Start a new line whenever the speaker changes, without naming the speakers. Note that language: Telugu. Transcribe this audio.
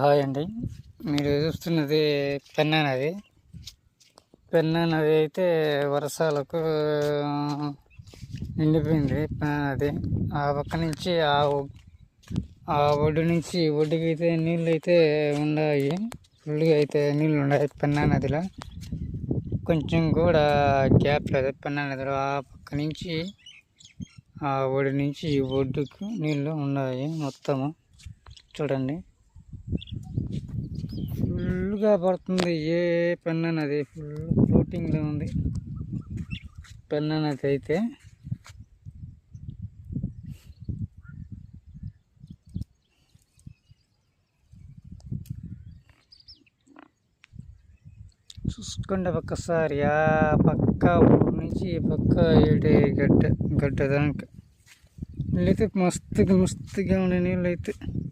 హాయ్ అండి. మీరు చూస్తున్నది పెన్నా నది. పెన్నా నది అయితే వర్షాలకు నిండిపోయింది. పెన్నా నది ఆ పక్క నుంచి ఆ ఒడ్డు నుంచి ఒడ్డుకి అయితే నీళ్ళు అయితే ఉన్నాయి. ఫుల్గా అయితే నీళ్ళు ఉన్నాయి పెన్నా నదిలో. కొంచెం కూడా గ్యాప్ లేదు పెన్నా నదిలో. ఆ పక్క నుంచి ఆ ఒడ్డు నుంచి ఒడ్డుకు నీళ్ళు ఉన్నాయి మొత్తము. చూడండి, ఫుల్గా పడుతుంది. పెన్నా నది ఫుల్ ఫ్లోటింగ్లో ఉంది. పెన్నా నది అయితే చూసుకోండి ఒక్కసారి. ఆ పక్క ఊరు నుంచి ఈ పక్క ఏడే గడ్డ దానికి నీళ్ళైతే మస్తుగా ఉన్నాయి. నీళ్ళు అయితే